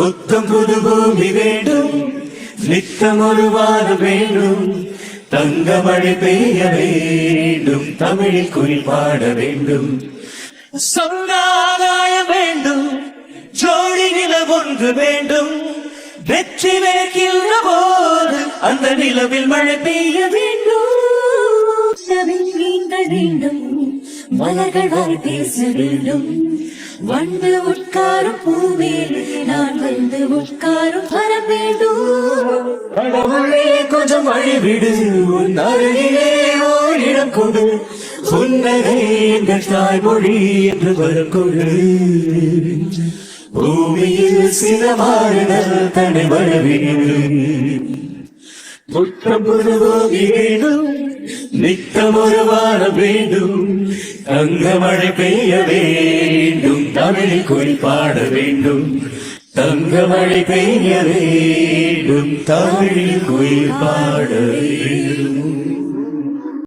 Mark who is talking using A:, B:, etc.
A: புத்தம் புது பூமி வேண்டும், நித்தம் ஒரு வாரம் வேண்டும், தங்க மழை பெய்ய வேண்டும், தமிழில் குயில் பாட வேண்டும், சொன்னாதாய வேண்டும், ஜோடி நிலவு ஒன்று வேண்டும், வெற்றி வேர்க்கின்ற போது அந்த நிலவில் மழை பெய்ய வேண்டும்,
B: வேண்டும் மலர்கள் வரை பேச வேண்டும், வந்து உட்காரும் பூவேலி நான் வந்து உட்காரும் வர வேண்டும்,
A: கடவுளே கொஞ்சம் வழிவிடு, உன் அருகிலே ஓரிடம் கொடு, புன்னகை எங்கள் தாய்மொழி என்று வரும் கொடு, பூமியில் சில மாறுதல் தடை வரவேண்டு, புத்தம் புது பூமி வேண்டும், நித்தம் ஒரு வாரம் வேண்டும், தங்க மழை பெய்ய வேண்டும், தமிழில் குயில் பாட வேண்டும், தங்க மழை பெய்ய வேண்டும், தமிழில் குயில் பாட வேண்டும்.